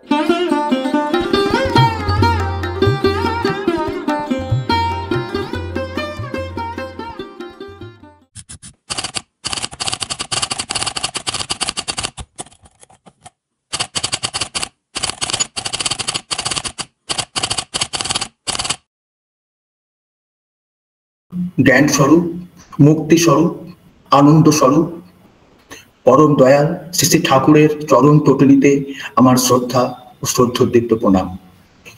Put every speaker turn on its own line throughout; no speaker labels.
জ্ঞান স্বরূপ, মুক্তি স্বরূপ, আনন্দ স্বরূপ পরম দয়াল শ্রী শ্রী ঠাকুরের চরণ তটলিতে আমার শ্রদ্ধা ও শ্রদ্ধোদ্দীপ্ত প্রণাম।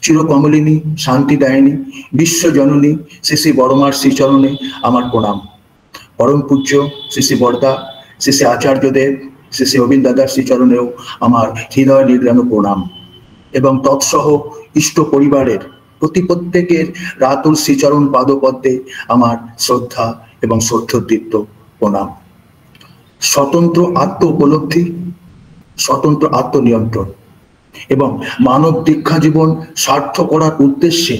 চিরকমলিনী শান্তিদায়িনী বিশ্বজননী শ্রী শ্রী বড়মার শ্রীচরণে আমার প্রণাম। পরম পূজ্য শ্রী শ্রী বরদা, শ্রী শ্রী আচার্যদেব, শ্রী শ্রী অবিন দাদার শ্রীচরণেও আমার হৃদয় নির্গ্রাম প্রণাম এবং তৎসহ ইষ্ট পরিবারের প্রত্যেকের রাতুল শ্রীচরণ পাদপদ্মে আমার শ্রদ্ধা এবং শ্রদ্ধোদ্দীপ্ত প্রণাম। স্বতন্ত্র আত্ম উপলব্ধি, স্বতন্ত্র আত্মনিয়ন্ত্রণ এবং মানব দীক্ষা জীবন সার্থক করার উদ্দেশ্যে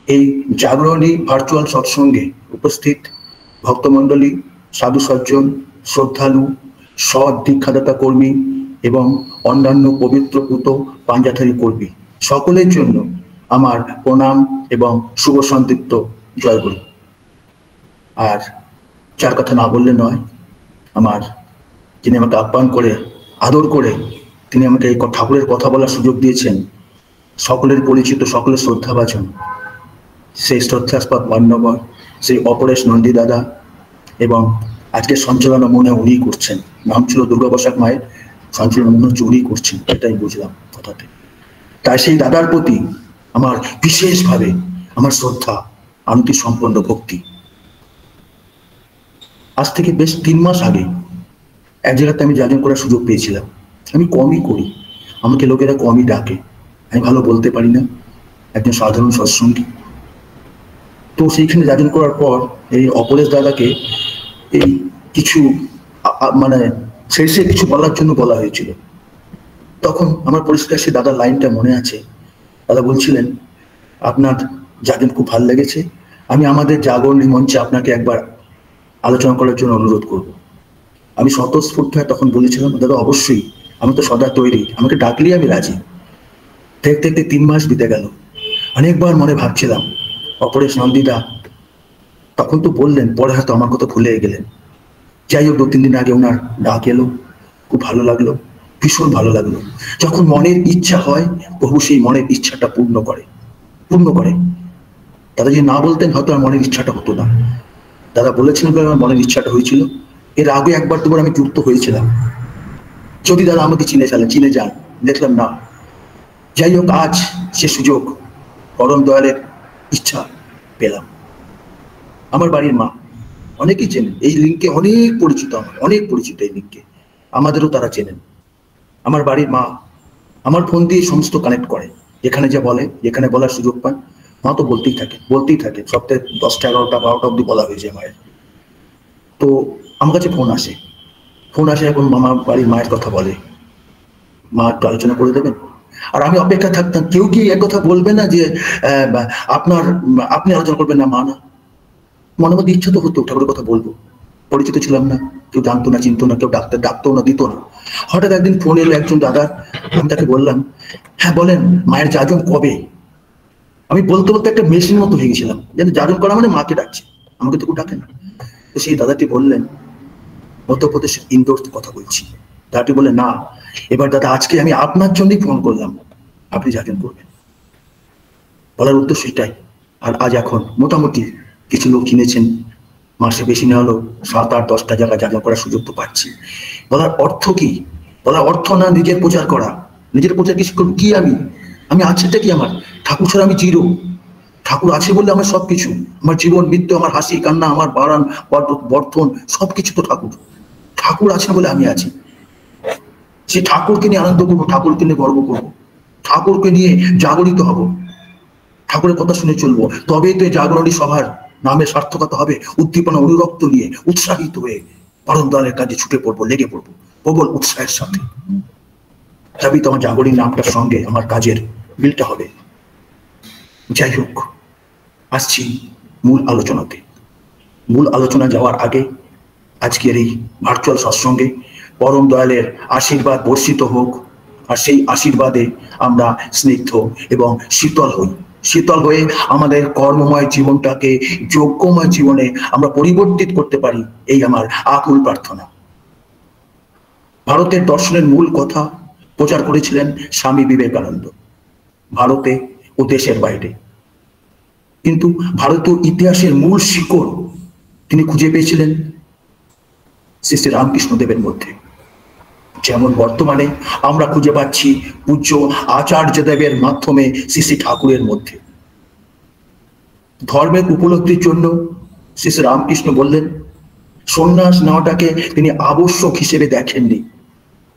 এই জাগরণী ভার্চুয়াল সৎসঙ্গে উপস্থিত ভক্তমণ্ডলী, সাধু সজ্জন, শ্রদ্ধালু, সৎ দীক্ষাদাতা কর্মী এবং অন্যান্য পবিত্র পুত পাঞ্জাধারী কর্মী সকলের জন্য আমার প্রণাম এবং শুভ সন্দীপ্ত জয়গুরু। আর যার কথা না বললে নয়, আমার যিনি আমাকে আহ্বান করে আদর করে তিনি আমাকে এই ঠাকুরের কথা বলার সুযোগ দিয়েছেন, সকলের পরিচিত, সকলের শ্রদ্ধাভাজন সেই শ্রদ্ধাস্পদ মান্যবর সেই অপরেশ নন্দী দাদা, এবং আজকে সঞ্চালনা মনে উনিই করছেন। নাম ছিল দুর্গা বসাক মায়ের, সঞ্চালনা মনে হচ্ছে উনিই করছেন, এটাই বুঝলাম কথাতে। তাই সেই দাদার প্রতি আমার বিশেষভাবে আমার শ্রদ্ধা, আনতি সম্পন্ন ভক্তি। আজ থেকে বেশ 3 মাস আগে এক জায়গাতে আমি যাজন করার সুযোগ পেয়েছিলাম। আমি কমই করি, আমাকে লোকেরা কমই ডাকে, আমি ভালো বলতে পারি না, একজন সাধারণ সৎসঙ্গী। তো সেইখানে যাজন করার পর এই অপরেশ দাদাকে এই কিছু মানে শেষে কিছু বলার জন্য বলা হয়েছিল। তখন আমার পরিষ্কার সে দাদার লাইনটা মনে আছে। দাদা বলছিলেন, আপনার যাজন খুব ভালো লেগেছে, আমি আমাদের জাগরণী মঞ্চে আপনাকে একবার আলোচনা করার জন্য অনুরোধ করব। আমি স্বতঃস্ফূর্ত হয়ে তখন বলেছিলাম, দাদা অবশ্যই, আমি তো সদা তৈরি, আমাকে ডাকলেই আমি রাজি। দেখতে দেখতে 3 মাস বিতে গেল। অনেকবার মনে ভাবছিলাম অপরেশ নন্দীদা তখন তো বললেন, পরে হয়তো আমার কথা ভুলে গেলেন। যাই হোক, 2-3 দিন আগে ওনার ডাক এলো, খুব ভালো লাগলো, ভীষণ ভালো লাগলো। যখন মনের ইচ্ছা হয়, প্রভু সেই মনের ইচ্ছাটা পূর্ণ করে। দাদা যদি না বলতেন হয়তো আমার মনের ইচ্ছাটা হতো না। দাদা বলেছিলেন বলে আমার মনের ইচ্ছাটা হয়েছিল। এর আগে একবার দুবার আমি যুক্ত হয়েছিলাম, যদি দাদা আমাকে চিনে যান, দেখলাম না। যাই হোক, আজ সে সুযোগ, পরম দয়ালের ইচ্ছা পেলাম। আমার বাড়ির মা, অনেকেই চেনেন এই লিঙ্কে, অনেক পরিচিত, আমার অনেক পরিচিত এই লিঙ্কে, আমাদেরও তারা চেনেন। আমার বাড়ির মা আমার ফোন দিয়ে সমস্ত কানেক্ট করে, যেখানে যা বলে, যেখানে বলার সুযোগ পান মা তো বলতেই থাকে। সপ্তাহে 10টা 11টা 12টা অব্দি বলা হয়েছে মায়ের। তো আমার কাছে ফোন আসে, এখন বাড়ির মায়ের কথা বলে, মা একটু আলোচনা করে দেবেন। আর আমি অপেক্ষা থাকতাম, কেউ কি এক কথা বলবে না যে আপনি আলোচনা করবেন না, মা না। মনে মধ্যে ইচ্ছা তো হতো ঠাকুরের কথা বলবো, পরিচিত ছিলাম না, কেউ জানতো না, চিনতো না, কেউ ডাকতো না, দিত না। হঠাৎ একদিন ফোন এলো একজন দাদার, আমি তাকে বললাম, হ্যাঁ বলেন, মায়ের যাজন কবে? আমি বলতে একটা মেশিন মতো হয়ে গেছিলাম, যেন যাজন করা মানে মাকে ডাকছে, আমাকে তো কেউ ডাকে না। তো সেই দাদাটি বললেন, মধ্যপ্রদেশের ইন্দোর কথা বলছি। দাদাটি বলে, না এবার দাদা আজকে আমি আপনার জন্যই ফোন করলাম, আপনি যাজন করবেন। বলার উদ্দেশ্য এটাই। আর আজ এখন মোটামুটি কিছু লোক কিনেছেন, মাসে বেশি না হলেও 7-8-10টা জায়গায় যাজন করার সুযোগ তো পাচ্ছি। বলার অর্থ কি? বলার অর্থ না নিজের প্রচার করা। নিজের প্রচার কিছু করবো কি? আমি আছেটা কি আমার? ঠাকুর ছাড়া আমি জিরো। ঠাকুর আছে বললে আমার সবকিছু, আমার জীবন মৃত্যু, আমার হাসি কান্না, আমার বাড়ান বর্ধন, সবকিছু তো ঠাকুর। ঠাকুর আছে বলে আমি আছি। সে ঠাকুরকে নিয়ে আনন্দ করবো, ঠাকুরকে নিয়ে গর্ব করবো, ঠাকুরকে নিয়ে জাগরিত হব, ঠাকুরের কথা শুনে চলবো। তবেই তো জাগরণী সভার নামে সার্থকতা হবে। উদ্দীপনা অনুরক্ত নিয়ে উৎসাহিত হয়ে পরম দয়ালের কাজে ছুটে পড়বো, লেগে পড়বো প্রবল উৎসাহের সাথে। তবেই তো আমার জাগরণী নামটার সঙ্গে আমার কাজের মিলটা হবে। যাই হোক, আসছি মূল আলোচনাতে। মূল আলোচনা যাওয়ার আগে আজকের এই ভার্চুয়াল সৎসঙ্গে পরম দয়ালের আশীর্বাদ বর্ষিত হোক আর সেই আশীর্বাদে আমরা স্নিগ্ধ এবং শীতল হয়ে আমাদের কর্মময় জীবনটাকে যোগ্যময় জীবনে আমরা পরিবর্তিত করতে পারি, এই আমার আকুল প্রার্থনা। ভারতের দর্শনের মূল কথা প্রচার করেছিলেন স্বামী বিবেকানন্দ, ভারতে ও দেশের বাইরে। কিন্তু ভারতীয় ইতিহাসের মূল শিকড় তিনি খুঁজে পেয়েছিলেন শ্রী শ্রী রামকৃষ্ণদেবের মধ্যে, যেমন বর্তমানে আমরা খুঁজে পাচ্ছি পূজ্য আচার্যদেবের মাধ্যমে শ্রী শ্রী ঠাকুরের মধ্যে। ধর্মের উপলব্ধির জন্য শ্রী শ্রী রামকৃষ্ণ বললেন, সন্ন্যাস নেওয়াটাকে তিনি আবশ্যক হিসেবে দেখেননি।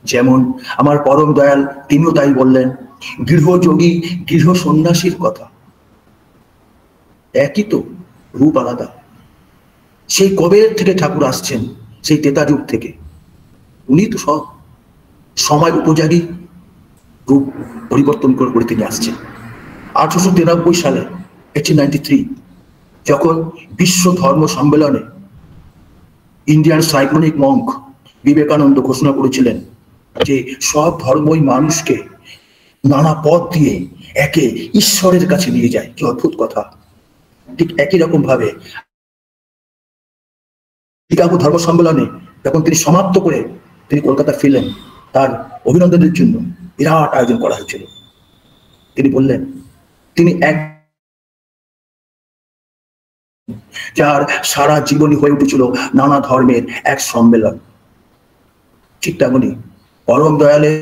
যেমন আমার পরম দয়াল তিনিও তাই বললেন, গৃহযোগী গৃহ সন্ন্যাসীর কথা। একই তো, রূপ আলাদা। সেই কবে থেকে ঠাকুর আসছেন, সেই তেতা যুগ থেকে। উনি তো সব সময় উপযোগী রূপ পরিবর্তন করে তিনি আসছেন। 1893 সালে 1893 যখন বিশ্ব ধর্ম সম্মেলনে ইন্ডিয়ান সাইক্লোনিক মঙ্ক বিবেকানন্দ ঘোষণা করেছিলেন যে সব ধর্মই মানুষকে নানা পথ দিয়ে একে ঈশ্বরের কাছে নিয়ে যায়। কি অদ্ভুত কথা! ঠিক একই রকম ভাবে শিকাগো ধর্ম সম্মেলনে যখন তিনি সমাপ্ত করে তিনি কলকাতা ফিরলেন, তার অভিনন্দনের জন্য বিরাট আয়োজন করা হয়েছিল। তিনি বললেন তিনি এক যার সারা জীবনই হয়ে উঠেছিল নানা ধর্মের এক সম্মেলন। ঠিক তেমনি পরম দয়ালের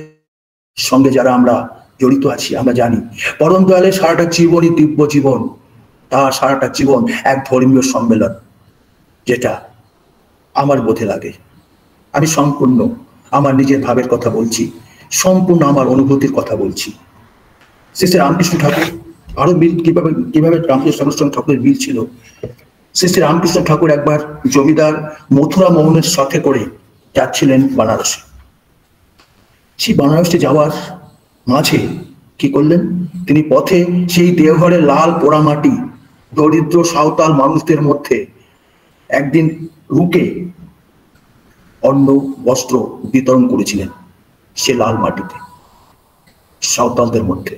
সঙ্গে যারা আমরা জড়িত আছি, আমরা জানি পরম দয়ালের সারাটা জীবনই দিব্য জীবন, তার সারাটা জীবন এক ধর্মীয় সম্মেলন। যেটা আমার বোধে লাগে, আমি সম্পূর্ণ আমার নিজের ভাবের কথা বলছি, সম্পূর্ণ আমার অনুভূতির কথা বলছি। শ্রী শ্রী রামকৃষ্ণ ঠাকুর আরো মিল কিভাবে রামকৃষ্ণ ঠাকুরের মিল ছিল। শ্রী শ্রী রামকৃষ্ণ ঠাকুর একবার জমিদার মথুরা মোহনের সাথে করে যাচ্ছিলেন বানারসে। সেই বানারসে যাওয়ার মাঝে কি করলেন, তিনি পথে সেই দেওঘরের লাল পোড়ামাটি দরিদ্র সাঁওতাল মানুষদের মধ্যে একদিন রুকে অন্ন বস্ত্র বিতরণ করেছিলেন সে লাল মাটিতে সাঁওতালদের মধ্যে।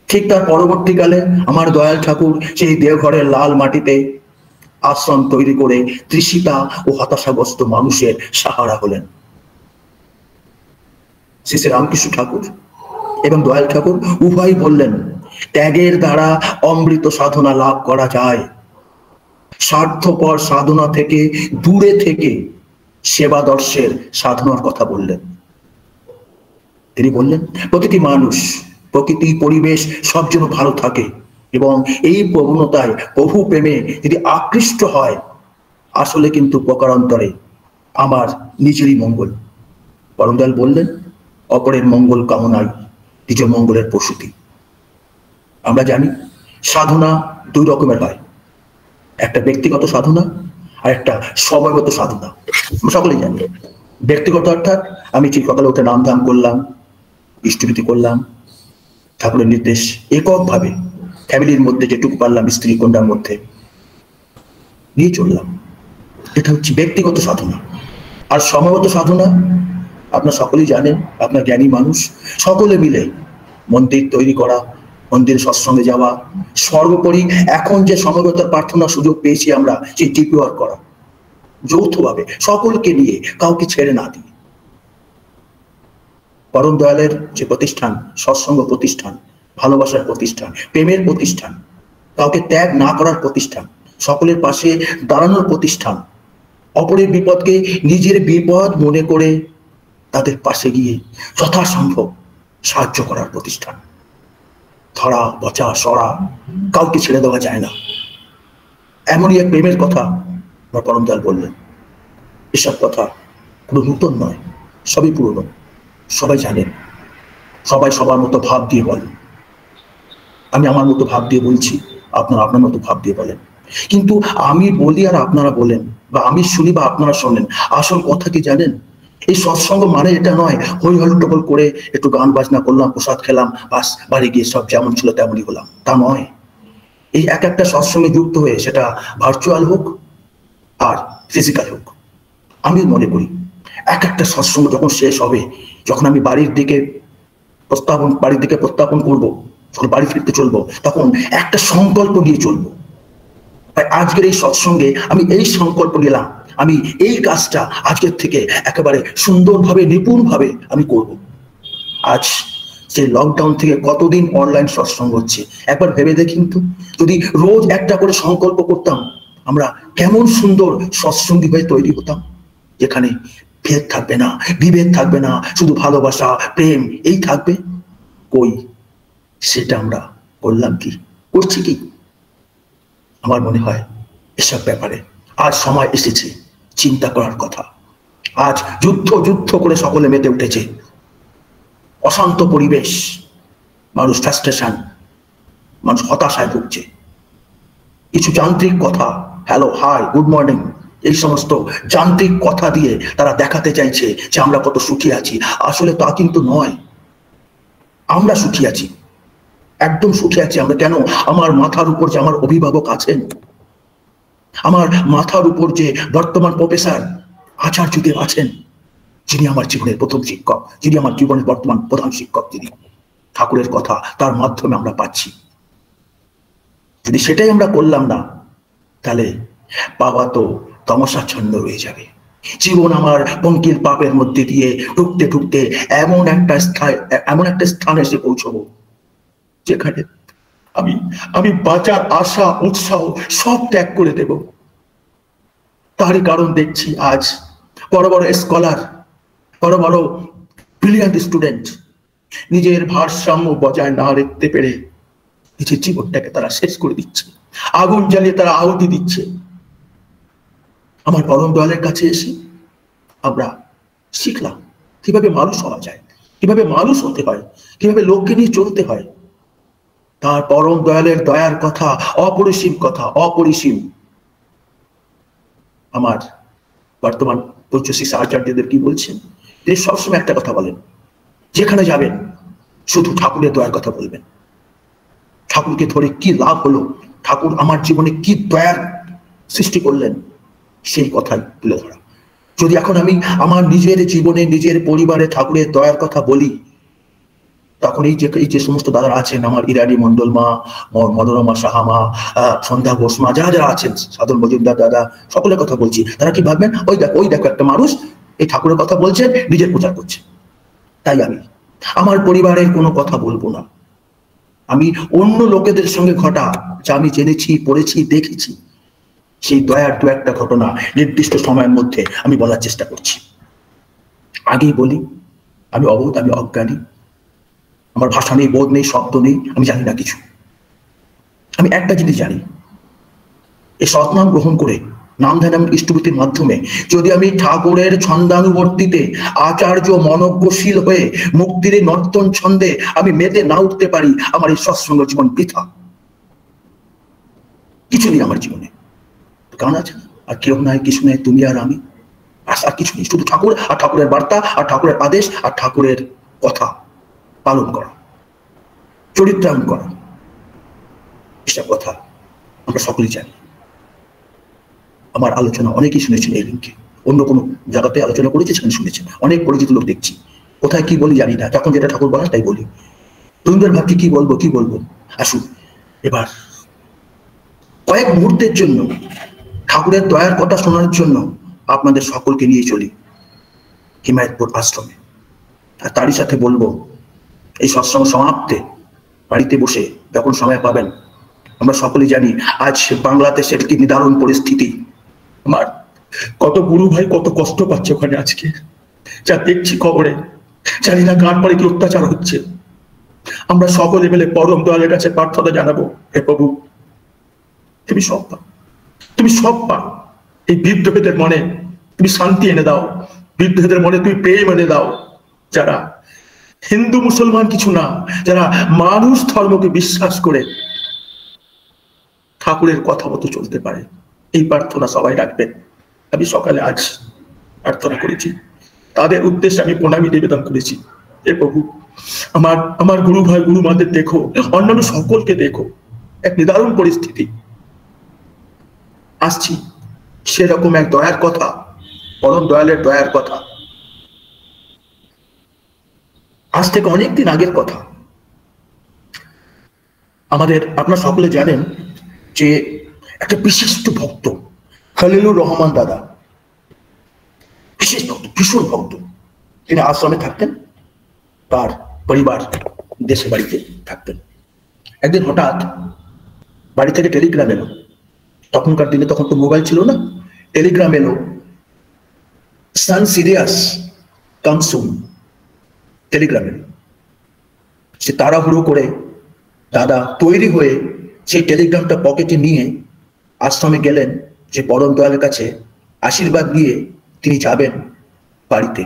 ঠিক তার পরবর্তীকালে আমার দয়াল ঠাকুর সেই দেওঘরের লাল মাটিতে আশ্রম তৈরি করে তৃষিতা ও হতাশাগ্রস্ত মানুষের সাহারা হলেন। শ্রী শ্রী রামকৃষ্ণ ঠাকুর এবং দয়াল ঠাকুর উভয় বললেন, ত্যাগের দ্বারা অমৃত সাধনা লাভ করা যায়। স্বার্থপর সাধনা থেকে দূরে থেকে সেবাদর্শের সাধনার কথা বললেন। তিনি বললেন প্রতিটি মানুষ, প্রকৃতি, পরিবেশ সব যেন ভালো থাকে এবং এই প্রবণতায় প্রভু প্রেমে যদি আকৃষ্ট হয়, আসলে কিন্তু প্রকারান্তরে আমার নিজেরই মঙ্গল। পরম দয়াল বললেন, অপরের মঙ্গল কামনায় নিজ মঙ্গলের প্রসূতি। আমরা জানি সাধনা দুই রকমের হয়, একটা ব্যক্তিগত সাধনা আর একটা সময়গত সাধনা। সকলেই জানি ব্যক্তিগত অর্থাৎ আমি ঠিক সকালে উঠে নাম ধাম করলাম, ইষ্টভীতি করলাম, ঠাকুরের নির্দেশ এককভাবে ফ্যামিলির মধ্যে যেটুকু পারলাম স্ত্রী কন্যার মধ্যে নিয়ে চললাম, এটা হচ্ছে ব্যক্তিগত সাধনা। আর সময়গত সাধনা আপনার সকলেই জানেন, আপনার জ্ঞানী মানুষ, সকলে মিলে মন্দির তৈরি করা, মন্দিরে সৎসঙ্গে যাওয়া, সর্বোপরি এখন যে সমবেতার প্রার্থনার সুযোগ পেয়েছি আমরা, সেই ডিপিওয়ার করা যৌথভাবে সকলকে নিয়ে, কাউকে ছেড়ে না দিয়ে। পরম দয়ালের যে প্রতিষ্ঠান, সৎসঙ্গ প্রতিষ্ঠান, ভালোবাসার প্রতিষ্ঠান, প্রেমের প্রতিষ্ঠান, কাউকে ত্যাগ না করার প্রতিষ্ঠান, সকলের পাশে দাঁড়ানোর প্রতিষ্ঠান, অপরের বিপদকে নিজের বিপদ মনে করে তাদের পাশে গিয়ে যথাসম্ভব সাহায্য করার প্রতিষ্ঠান। ধরা বচা সরা কাউকে ছেড়ে দেওয়া যায় না, এমনই এক প্রেমের কথা আমার পরম দয়াল বললেন। এসব কথা কোনো নূতন নয়, সবই পুরনো, সবাই জানেন, সবাই সবার মতো ভাব দিয়ে বলেন। আমি আমার মতো ভাব দিয়ে বলছি, আপনারা আপনার মতো ভাব দিয়ে বলেন। কিন্তু আমি বলি আর আপনারা বলেন, বা আমি শুনি বা আপনারা শোনেন, আসল কথা কি জানেন? এই সৎসঙ্গ মানে এটা নয় হই হল্লোল করে একটু গান বাজনা করলাম, প্রসাদ খেলাম, বাস বাড়ি গিয়ে সব যেমন ছিল তেমনই হলাম, তা নয়। এই এক একটা সৎসঙ্গে যুক্ত হয়ে, সেটা ভার্চুয়াল হোক আর ফিজিক্যাল হোক, আমি মনে করি এক একটা সৎসঙ্গ যখন শেষ হবে, যখন আমি বাড়ির দিকে প্রস্তাবন বাড়ির দিকে প্রস্তাবন করবো, যখন বাড়ি ফিরতে চলবো তখন একটা সংকল্প নিয়ে চলবো। তাই আজকের এই সৎসঙ্গে আমি এই সংকল্প নিলাম, আমি এই কাজটা আজকের থেকে একেবারে সুন্দরভাবে নিপুণভাবে আমি করব। আজ সেই লকডাউন থেকে কতদিন অনলাইন সৎসঙ্গ হচ্ছে, একবার ভেবে দেখি তো, যদি রোজ একটা করে সংকল্প করতাম, আমরা কেমন সুন্দর সৎসঙ্গী হয়ে তৈরি হতাম, যেখানে ভেদ থাকবে না, বিভেদ থাকবে না, শুধু ভালোবাসা প্রেম এই থাকবে। কই সেটা আমরা করলাম কি, করছি কি? আমার মনে হয় এসব ব্যাপারে আজ সময় এসেছে চিন্তা করার কথা। আজ যুদ্ধ যুদ্ধ করে সকলে মেতে উঠেছে, অশান্ত পরিবেশ, মানুষ ফ্রাস্ট্রেশন, মানুষ হতাশায় ভুগছে। কিছু যান্ত্রিক কথা, হ্যালো হাই গুড মর্নিং, এই সমস্ত যান্ত্রিক কথা দিয়ে তারা দেখাতে চাইছে যে আমরা কত সুখী আছি। আসলে তা কিন্তু নয়, আমরা সুখী আছি, একদম সুখী আছি আমরা। কেন? আমার মাথার উপর যে আমার অভিভাবক আছেন, আমার মাথার উপর যে বর্তমান প্রফেসর আচার্যদেব আছেন, যিনি আমার জীবনের প্রথম শিক্ষক, যিনি আমার জীবনের বর্তমান প্রধান শিক্ষক, যিনি ঠাকুরের কথা তার মাধ্যমে আমরা পাচ্ছি। যদি সেটাই আমরা করলাম না, তাহলে বাবা তো তমসাচ্ছন্ন রয়ে যাবে। জীবন আমার পঙ্কিল পাপের মধ্যে দিয়ে ঢুকতে ঢুকতে এমন একটা স্থানে এসে পৌঁছবো যেখানে আমি বাঁচার আশা উৎসাহ সব ত্যাগ করে দেব। তারই কারণ দেখছি আজ বড় বড় স্কলার, বড় বড় ব্রিলিয়ান্ট স্টুডেন্ট নিজের ভারসাম্য বজায় না রাখতে পেরে নিজের জীবনটাকে তারা শেষ করে দিচ্ছে, আগুন জ্বালিয়ে তারা আহুতি দিচ্ছে। আমার পরম দয়ালের কাছে এসে আমরা শিখলাম কিভাবে মানুষ হওয়া যায়, কিভাবে মানুষ হতে হয়, কিভাবে লোককে নিয়ে চলতে হয়। তার পরম দয়ালের দয়ার কথা অপরিসীম, কথা অপরিসীম। আমার বর্তমান পূজ্য আচার্যদের কি বলছেন, তিনি সবসময় একটা কথা বলেন, যেখানে যাবেন শুধু ঠাকুরের দয়ার কথা বলবেন। ঠাকুরকে ধরে কি লাভ হলো, ঠাকুর আমার জীবনে কি দয়ার সৃষ্টি করলেন, সেই কথাই তুলে ধরা। যদি এখন আমি আমার নিজের জীবনে নিজের পরিবারে ঠাকুরের দয়ার কথা বলি, তখন এই যে সমস্ত দাদা আছেন, আমার ইরানি মন্ডল মা, মনোরমা সাহা মা, সন্ধ্যা ঘোষ মা, যারা যারা আছেন, সাধন মজুমদার দাদা, সকলের কথা বলছি, তারা কি ভাববেন, ওই দেখো একটা মানুষ এই ঠাকুরের কথা বলছেন, নিজের প্রচার করছে। তাই আমি আমার পরিবারের কোনো কথা বলবো না, আমি অন্য লোকেদের সঙ্গে ঘটা যা আমি জেনেছি, পড়েছি, দেখেছি, সেই দয়ার দু একটা ঘটনা নির্দিষ্ট সময়ের মধ্যে আমি বলার চেষ্টা করছি। আগেই বলি, আমি অবোধ, আমি অজ্ঞানী, আমার ভাষা নেই, বোধ নেই, শব্দ নেই, আমি জানি না কিছু। আমি একটা জিনিস জানি, এই সৎনাম গ্রহণ করে নাম ধ্যান এবং ইষ্টভূতির মাধ্যমে যদি আমি ঠাকুরের ছন্দানুবর্তিতে আচার্য মনজ্ঞশীল হয়ে মুক্তির নর্তন ছন্দে আমি মেতে না উঠতে পারি, আমার এই সৎসঙ্গ জীবন বৃথা। কিছু নেই আমার জীবনে, গান আছে আর কেউ নাই, কিছু নেই, তুমি আর আমি, আর কিছু নেই, শুধু ঠাকুর আর ঠাকুরের বার্তা আর ঠাকুরের আদেশ আর ঠাকুরের কথা পালন করা, চরিত্রায়ন করা। এসব কথা আমরা সকলেই জানি। আমার আলোচনা অনেকেই শুনেছেন, এই লিঙ্কে অন্য কোনো জায়গাতে আলোচনা করেছে, সেখানে শুনেছেন, অনেক পরিচিত লোক দেখছি। কোথায় কি বলি জানি না, যখন যেটা ঠাকুর বলার তাই বলি। রবীন্দ্র ভাবছি কি বলবো। আসুন এবার কয়েক মুহূর্তের জন্য ঠাকুরের দয়ার কথা শোনার জন্য আপনাদের সকলকে নিয়ে চলি হিমায়তপুর আশ্রমে। আর তারই সাথে বলবো, এই সৎসঙ্গ সমাপ্তে বাড়িতে বসে যখন সময় পাবেন, আমরা সকলেই জানি আজ বাংলাদেশের কি নিদারুণ পরিস্থিতি। আমার কত গুরু ভাই কত কষ্ট পাচ্ছে ওখানে আজকে, যা দেখছি খবরে, জানি না কার পরে কি অত্যাচার হচ্ছে। আমরা সকলে মিলে পরম দয়ালের কাছে প্রার্থনা জানাবো, হে প্রভু তুমি সব পাও, এই বিদ্রোহীদের মনে তুমি শান্তি এনে দাও, বিদ্রোহীদের মনে তুমি প্রেম এনে দাও, যারা হিন্দু মুসলমান কিছু না, যারা মানুষ ধর্মকে বিশ্বাস করে ঠাকুরের কথা মতো চলতে পারে। এই প্রার্থনা সবাই রাখবেন। আমি সকালে আজ প্রার্থনা করেছি, তাদের উদ্দেশ্যে আমি প্রণামী নিবেদন করেছি। হে প্রভু আমার গুরু ভাই গুরু মাদের দেখো, অন্যান্য সকলকে দেখো, এক নিদারুণ পরিস্থিতি। আসছি সেরকম এক দয়ার কথা, পরম দয়ালের দয়ার কথা। আজ থেকে অনেকদিন আগের কথা। আমাদের আপনারা সকলে জানেন যে একটা বিশিষ্ট ভক্ত খলিলুর রহমান দাদা, বিশেষ ভক্ত, ভীষণ ভক্ত। তিনি আশ্রমে থাকতেন, তার পরিবার দেশে বাড়িতে থাকতেন। একদিন হঠাৎ বাড়ি থেকে টেলিগ্রাম এলো। তখনকার দিনে তখন তো মোবাইল ছিল না। টেলিগ্রাম এলো, সান সিরিয়াস কাম সুন। টেলিগ্রাম এলো। সে তাড়াহুড়ো করে দাদা তৈরি হয়ে সেই টেলিগ্রামটা পকেটে নিয়ে আশ্রমে গেলেন, যে পরম দয়ালের কাছে আশীর্বাদ দিয়ে তিনি যাবেন বাড়িতে।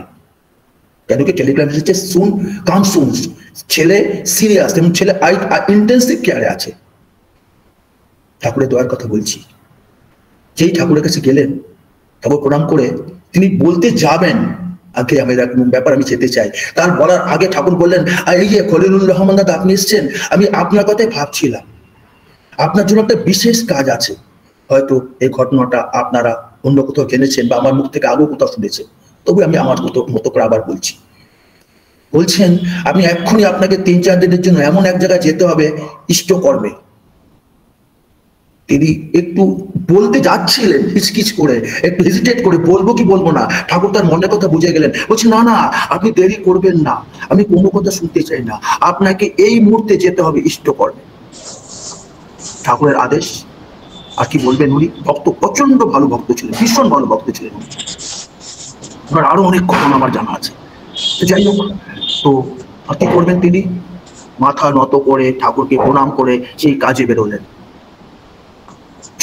কেন কি টেলিগ্রাম এসেছে সুন কাম সুন, ছেলে সিরিয়াস এবং ছেলে ইন্টেন্সিভ কেয়ারে আছে। ঠাকুরের দয়ার কথা বলছি। যেই ঠাকুরের কাছে গেলেন, ঠাকুর প্রণাম করে তিনি বলতে যাবেন, আগে আমি এরকম ব্যাপার আমি যেতে চাই, তার বলার আগে ঠাকুর বললেন, এই যে খলিলুর রহমান দাদা আপনি এসছেন, আমি আপনার কথাই ভাবছিলাম, আপনার জন্য একটা বিশেষ কাজ আছে। হয়তো এই ঘটনাটা আপনারা অন্য কোথাও জেনেছেন বা আমার মুখ থেকে আগেও কোথাও শুনেছেন, তবু আমি আমার মতো করে আবার বলছি। বলছেন আপনি এক্ষুনি আপনাকে 3-4 দিনের জন্য এমন এক জায়গায় যেতে হবে ইষ্টকর্মে। তিনি একটু বলতে যাচ্ছিলেন হিচকিচ করে, একটু হেজিটেট করে, বলবো কি বলবো না। ঠাকুর তার মনের কথা বুঝে গেলেন, বলছে না না আপনি দেরি করবেন না, আমি কোনো কথা শুনতে চাই না, আপনাকে এই মুহূর্তে যেতে হবে ইষ্টকর্মে। ঠাকুরের আদেশ। আর কি বলবেন, উনি ভক্ত, প্রচন্ড ভালো ভক্ত ছিলেন, ভীষণ ভালো ভক্ত ছিলেন। এবার আরো অনেক ঘটনা আমার জানা আছে। যাই হোক, তো কি করবেন, তিনি মাথা নত করে ঠাকুরকে প্রণাম করে সেই কাজে বেরোলেন।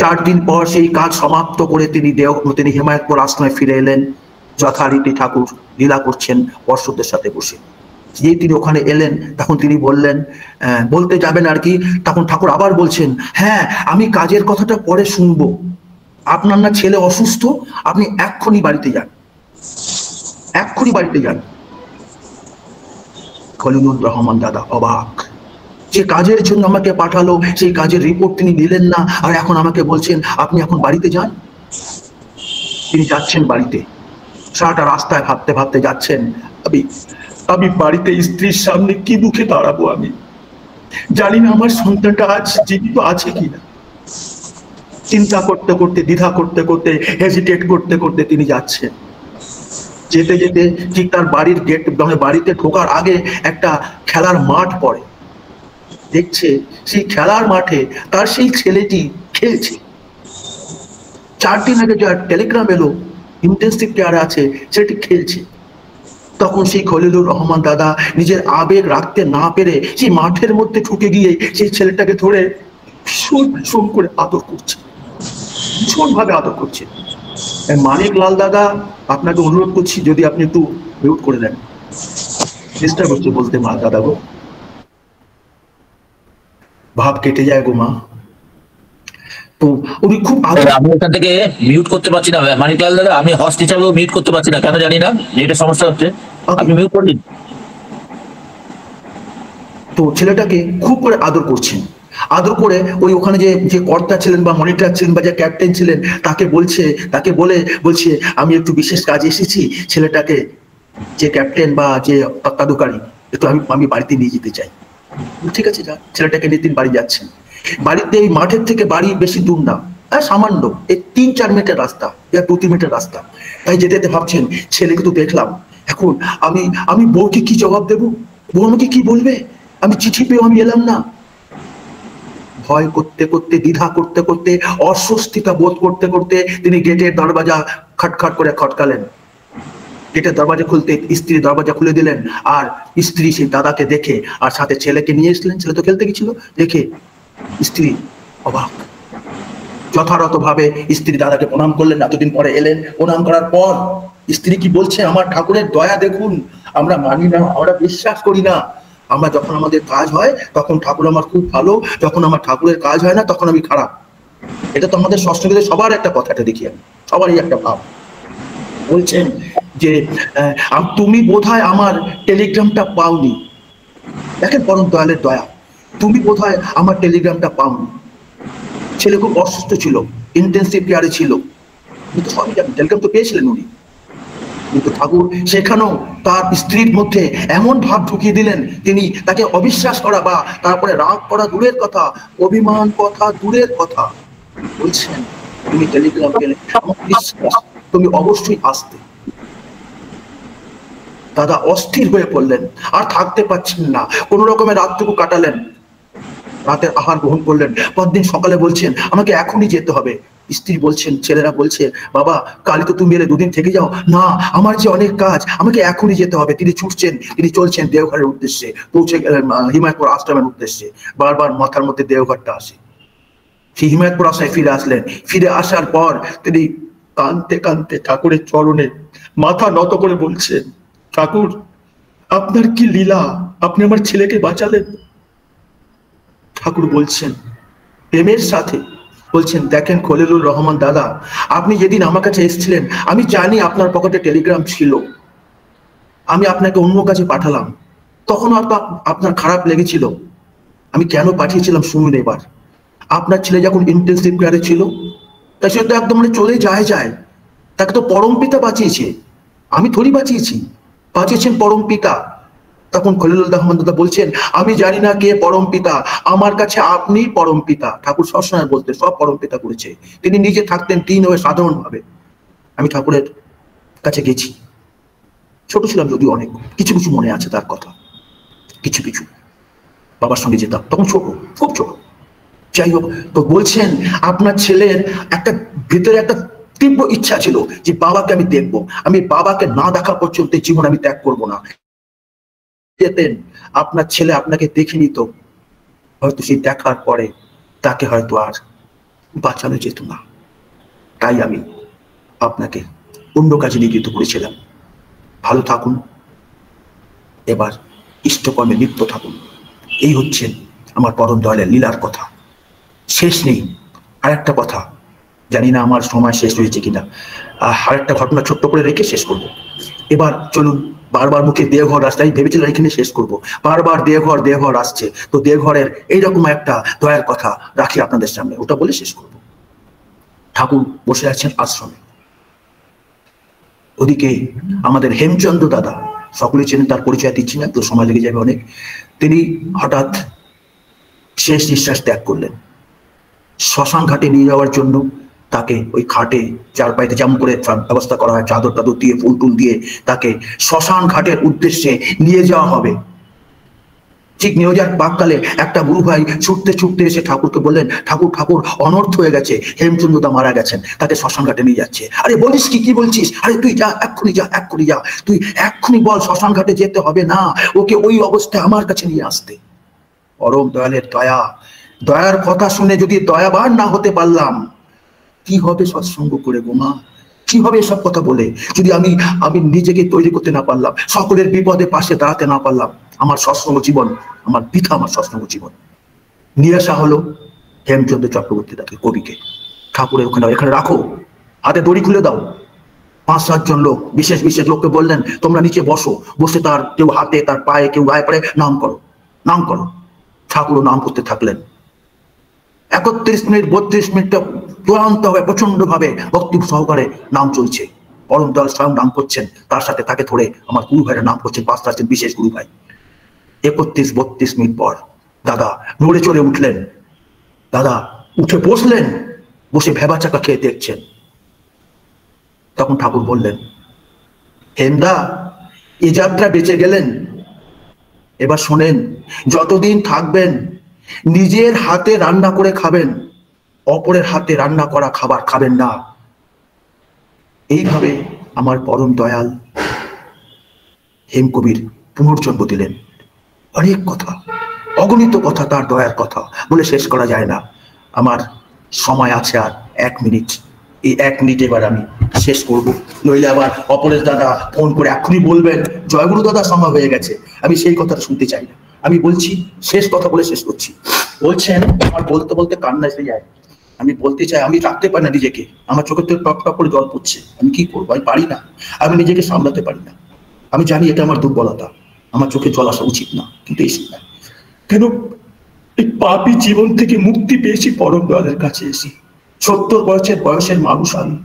4 দিন পর সেই কাজ সমাপ্ত করে তিনি হেমায়তপুর আশ্রমে ফিরে এলেন। যথারীতি ঠাকুর লীলা করছেন পর্ষদের সাথে বসে। যেই তিনি ওখানে এলেন, তখন তিনি বললেন, বলতে যাবেন আর কি, তখন ঠাকুর আবার বলছেন, হ্যাঁ আমি কাজের কথাটা পরে শুনবো, আপনার না ছেলে অসুস্থ, আপনি এক্ষুনি বাড়িতে যান, এক্ষুনি বাড়িতে যান। খলিলুর রহমান দাদা অবাক, যে কাজের জন্য আমাকে পাঠালো সেই কাজের রিপোর্ট তিনি নিলেন না, আর এখন আমাকে বলছেন আপনি এখন বাড়িতে যান। তিনি যাচ্ছেন বাড়িতে। সারাটা রাস্তায় ভাবতে ভাবতে যাচ্ছেন, আমি বাড়িতে স্ত্রীর সামনে কি মুখে দাঁড়াবো, আমি জানি না আমার সন্তানটা আজ জীবিত আছে কিনা। চিন্তা করতে করতে, দ্বিধা করতে করতে, হেজিটেট করতে করতে তিনি যাচ্ছেন। যেতে যেতে ঠিক তার বাড়ির গেট, বাড়িতে ঢোকার আগে একটা খেলার মাঠ পড়ে। দেখছে সেই খেলার মাঠে তার সেই ছেলেটি খেলছে। 4 দিন আগে যার টেলিগ্রাম এলো ইন্টেন্সিভ কেয়ারে আছে, সেটি খেলছে। তখন সেই খলিলুর রহমান দাদা নিজের আবেগ রাখতে না পেরে সেই মাঠের মধ্যে ঢুকে গিয়ে সেই ছেলেটাকে ধরে ভীষণ ভীষণ করে আদর করছে, ভীষণ ভাবে আদর করছে। মানিক লাল দাদা, আপনাকে অনুরোধ করছি যদি আপনি একটু মিউট করে দেন, ডিস্টার্ব হচ্ছে বলতে মা দাদা গো, ভাব কেটে যায় গো মা। তো উনি খুব
আমি এখান থেকে মিউট করতে পারছি না মানিকলাল দাদা, আমি হোস্ট হিসাবেও মিউট করতে পারছি না, কেন জানি না, এটা সমস্যা হচ্ছে। আপনি মিউট করে দিন।
তো ছেলেটাকে খুব করে আদর করছেন। আদর করে ওই ওখানে যে কর্তা ছিলেন বা মনিটর ছিলেন বা যে ক্যাপ্টেন ছিলেন তাকে বলছে আমি একটু বিশেষ কাজে এসেছি, ছেলেটাকে, যে ক্যাপ্টেন বা যে তত্ত্বাধিকারী, একটু আমি বাড়িতে নিয়ে যেতে চাই। ঠিক আছে যা। ছেলেটাকে নিয়ে তিনি বাড়ি যাচ্ছেন। বাড়িতে এই মাঠের থেকে বাড়ি বেশি দূর না, সামান্য এই 3-4 মিনিটের রাস্তা, 2-3 মিনিটের রাস্তা। তাই যেতে যেতে ভাবছেন ছেলেকে তো দেখলাম, এখন আমি বউকে কি জবাব দেবো, বউ আমাকে কি বলবে, আমি চিঠি পেয়েও আমি এলাম না। ভয় করতে করতে, দ্বিধা করতে করতে, অস্বস্তিতা বোধ করতে করতে তিনি গেটের দরজা খটখট করে খটকালেন। গেটের দরজা খুলতে স্ত্রী দরজা খুলে দিলেন, আর স্ত্রী সেই দাদাকে দেখে আর সাথে ছেলেকে নিয়ে এসলেন, ছেলে তো খেলতে গেছিল, দেখে স্ত্রী অবাক। যথাযথ ভাবে স্ত্রী দাদাকে প্রণাম করলেন, এতদিন পরে এলেন। প্রণাম করার পর স্ত্রী কি বলছে, আমার ঠাকুরের দয়া দেখুন, আমরা মানি না, আমরা বিশ্বাস করি না, আমরা যখন আমাদের কাজ হয় তখন ঠাকুর আমার খুব ভালো, যখন আমার ঠাকুরের কাজ হয় না তখন আমি খারাপ। এটা তো আমাদের ষষ্ঠীদের সবার একটা কথা, এটা দেখি আমি, সবারই একটা ভাব। বলছেন যে তুমি বোধহয় আমার টেলিগ্রামটা পাওনি। দেখেন পরম দয়ালের দয়া, তুমি বোধহয় আমার টেলিগ্রামটা পাওনি। ছেলে খুব অসুস্থ ছিল, ইন্টেন্সিভ কেয়ারে ছিল, কিন্তু সবই জানি, টেলিগ্রাম তো পেয়েছিলেন উনি। কিন্তু ঠাকুর সেখানেও তার স্ত্রীর মধ্যে এমন ভাব ঢুকিয়ে দিলেন, তিনি তাকে অবিশ্বাস করা বা তারপরে রাগ করা দূরের কথা, অভিমান কথা দূরের কথা, বলছেন তুমি টেলিগ্রাম পেলে আমার বিশ্বাস তুমি অবশ্যই আসতে। দাদা অস্থির হয়ে পড়লেন, আর থাকতে পারছেন না, কোন রকমের রাতটুকু কাটালেন, রাতের আহার গ্রহণ করলেন। পরদিন সকালে বলছেন আমাকে এখনই যেতে হবে। স্ত্রী বলছেন, ছেলেরা বলছে বাবা কালই তো তুমি এলে, দুদিন থেকে যাও না, আমার যে অনেক কাজ, আমাকে এখনই যেতে হবে। তিনি ছুটছেন, তিনি চলছেন দেওঘরের উদ্দেশ্যে, পৌঁছে গেলেন হিমায়তপুর আশ্রমের উদ্দেশ্যে। বারবার মাথার মধ্যে দেওঘরটা আসে। সেই হিমায়তপুর আশ্রমে ফিরে আসলেন। ফিরে আসার পর তিনি কাঁদতে কাঁদতে ঠাকুরের চরণে মাথা নত করে বলছেন, ঠাকুর আপনার কি লীলা, আপনি আমার ছেলেকে বাঁচালেন। ঠাকুর বলছেন প্রেমের সাথে, বলছেন দেখেন খলিলুর রহমান দাদা, আপনি যেদিন আমার কাছে এসেছিলেন আমি জানি আপনার পকেটে টেলিগ্রাম ছিল, আমি আপনাকে অন্য কাছে পাঠালাম, তখন আপনার খারাপ লেগেছিল। আমি কেন পাঠিয়েছিলাম শুনুন এবার। আপনার ছেলে যখন ইন্টেনসিভ কেয়ারে ছিল, তাই সে তো একদম মানে চলে যায়, তাকে তো পরম পিতা বাঁচিয়েছে, আমি থোড়ি বাঁচিয়েছি, বাঁচিয়েছেন পরম পিতা। তখন খলিলুর রহমান দাদা বলছেন আমি জানি না কে পরম পিতা, আমার কাছে আপনি পরম পিতা। ঠাকুর সবসময় বলতে সব পরম পিতা করেছে, তিনি নিজে থাকতেন তিন হয়ে সাধারণ ভাবে। আমি ঠাকুরের কাছে গেছি, ছোট ছিলাম যদিও, অনেক কিছু কিছু মনে আছে তার কথা, কিছু কিছু বাবার সঙ্গে যেতাম, তখন ছোট, খুব ছোট। যাই হোক, তো বলছেন আপনার ছেলের একটা ভিতরে একটা তীব্র ইচ্ছা ছিল যে বাবাকে আমি দেখবো, আমি বাবাকে না দেখা পর্যন্ত জীবন আমি ত্যাগ করবো না। যেতেন আপনার ছেলে আপনাকে দেখে নিত, হয়তো সেই দেখার পরে তাকে হয়তো আর বাঁচানো যেত না। তাই আমি আপনাকে অন্য কাজে নিয়োজিত করেছিলাম। ভালো থাকুন, এবার ইষ্টকর্মে লিপ্ত থাকুন। এই হচ্ছেন আমার পরম দয়ালের লীলার কথা, শেষ নেই। আর একটা কথা, জানি না আমার সময় শেষ হয়েছে কিনা, আর একটা ঘটনা ছোট্ট করে রেখে শেষ করব। এবার চলুন, বারবার মুখে দেওঘর রাস্তায় ভেবেছিলাম এখানে শেষ করব, বারবার দেওঘর আসছে, তো দেওঘরের এইরকম একটা দয়ার কথা রাখি আপনাদের সামনে, ওটা বলে শেষ করব। ঠাকুর বসে আছেন আশ্রমে, ওদিকে আমাদের হেমচন্দ্র দাদা, সকলে চেনেন, তার পরিচয় দিচ্ছি না, তো সময় লেগে যাবে অনেক। তিনি হঠাৎ শেষ নিঃশ্বাস ত্যাগ করলেন। শ্মশান ঘাটে নিয়ে যাওয়ার জন্য তাকে ওই খাটে চার পাইতে যেমন করে ব্যবস্থা করা হয়, চাদর টাদর দিয়ে ফুল টুল দিয়ে তাকে শ্মশান ঘাটের উদ্দেশ্যে নিয়ে যাওয়া হবে। ঠিক নিয়ে যাওয়ার পাককালে একটা গুরু ভাই ছুটতে ছুটতে এসে ঠাকুরকে বললেন, ঠাকুর ঠাকুর অনর্থ হয়ে গেছে, হেমচন্দ্রদা মারা গেছেন, তাকে শ্মশান ঘাটে নিয়ে যাচ্ছে। আরে বলিস কি বলছিস, আরে তুই যা, এক্ষুনি যা, তুই এক্ষুনি বল শ্মশান ঘাটে যেতে হবে না, ওকে ওই অবস্থায় আমার কাছে নিয়ে আসতে। পরম দয়ালের দয়ার কথা শুনে যদি দয়াবান না হতে পারলাম, কি হবে সৎসঙ্গ করে গোমা, কি হবে এসব কথা বলে, যদি আমি নিজেকে তৈরি করতে না পারলাম, সকলের বিপদে পাশে দাঁড়াতে না পারলাম, আমার সৎসঙ্গ জীবন, আমার বৃথা, আমার সৎসঙ্গ জীবন। নিয়ে আসা হলো হেমচন্দ্র চক্রবর্তী দাকে, কবিকে। ঠাকুরের এখানে রাখো, হাতে দড়ি খুলে দাও। 5-7 জন লোক, বিশেষ লোককে বললেন তোমরা নিচে বসে তার কেউ হাতে, তার পায়ে, কেউ গায়ে পড়ে নাম করো। ঠাকুরও নাম করতে থাকলেন। 31 মিনিট 32 মিনিটটা চূড়ান্ত হবে, প্রচন্ড ভাবে ভক্তি সহকারে নাম চলছে। পরম দয়াল স্বয়ং নাম করছেন, তার সাথে তাকে ধরে আমার গুরু ভাইয়ের নাম করছেন, 5 বিশেষ গুরু ভাই। 31-32 মিনিট পর দাদা নড়ে চড়ে উঠলেন। দাদা উঠে বসলেন, বসে ভেবা চাকা খেয়ে দেখছেন। তখন ঠাকুর বললেন, হেমদা এ যাত্রা বেঁচে গেলেন, এবার শোনেন, যতদিন থাকবেন নিজের হাতে রান্না করে খাবেন, অপরের হাতে রান্না করা খাবার খাবেন না। এইভাবে আমার পরম দয়াল হেমকবির পুনর্জন্ম দিলেন। অনেক কথা, অগণিত কথা, তার দয়ার কথা বলে শেষ করা যায় না। আমার সময় আছে আর 1 মিনিট, এই 1 মিনিট এবার আমি শেষ করব, নইলে আবার অপরেশ দাদা ফোন করে এখনই বলবেন জয়গুরু দাদা সময় হয়ে গেছে, আমি সেই কথাটা শুনতে চাই না। আমি বলছি, শেষ কথা বলে শেষ করছি। বলছেন আমার বলতে বলতে কান্না এসে যায়, আমি বলতে চাই, আমি রাখতে পারি না নিজেকে, আমার চোখের থেকে টপ টপ করে জল পড়ছে, আমি কি করবো, আমি পারি না, আমি নিজেকে সামলাতে পারি না। আমি জানি এটা আমার দুর্বলতা, আমার চোখে জল আসা উচিত না, কিন্তু এই কেন এই পাপী জীবন থেকে মুক্তি পেয়েছি পরম দয়ালের কাছে এসে। 70 বয়সের মানুষ আমি,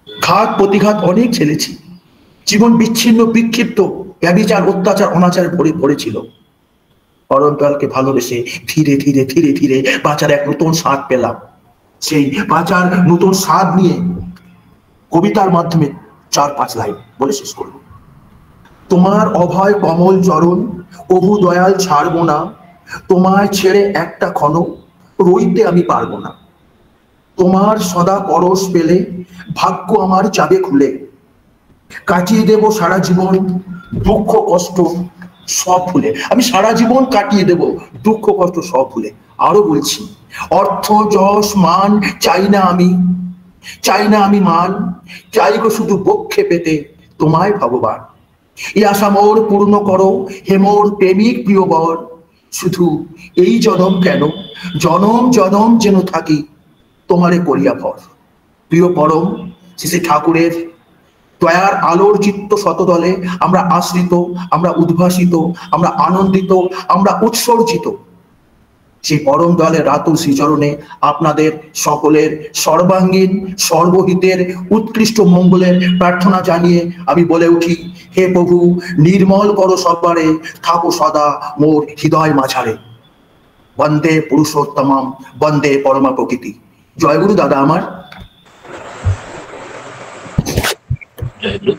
ঘাত প্রতিঘাত অনেক ঝেলেছি, জীবন বিচ্ছিন্ন বিক্ষিপ্ত, ব্যভিচার অত্যাচার অনাচারে ভরে পড়েছিল। পরমদয়ালকে ভালোবেসে ধীরে ধীরে ধীরে ধীরে বাঁচার এক নতুন স্বাদ পেলাম। সেই বাঁচার নতুন স্বাদ নিয়ে কবিতার মাধ্যমে 4-5 লাইন বলে শেষ করব। তোমার অভয় কমল চরণ কভু দয়াল ছাড়বো না, তোমায় ছেড়ে একটা ক্ষণ রইতে আমি পারবো না। তোমার সদা পরশ পেলে ভাগ্য আমার যাবে খুলে, কাটিয়ে দেব সারা জীবন দুঃখ কষ্ট সব ভুলে। আমি সারা জীবন কাটিয়ে দেব দুঃখ কষ্ট সব ভুলে। আরো বলছি, অর্থ যশ মান চাই না আমি, চাই না আমি মান, চাই গো শুধু বক্ষে পেতে তোমায় ভগবান। এই আশা মোর পূর্ণ করো হে মোর প্রেমিক প্রিয় বর, শুধু এই জনম কেন জনম জনম যেন থাকি তোমারে করিয়া ভর। প্রিয় পরম শ্রী ঠাকুরের দয়ার আলোর চিত্ত শতদলে আমরা আশ্রিত, আমরা উদ্ভাসিত, আমরা আনন্দিত, আমরা উৎসর্জিত। সেই পরম দয়ালের রাতুল শ্রীচরণে আপনাদের সকলের সর্বাঙ্গীন সর্বহিতের উৎকৃষ্ট মঙ্গলের প্রার্থনা জানিয়ে আমি বলে উঠি, হে প্রভু নির্মল করো সবারে, থাকো সদা মোর হৃদয় মাঝারে। বন্দে পুরুষোত্তমম, বন্দে পরমা প্রকৃতি। জয় গুরু দাদা আমার।
জয় গুরু।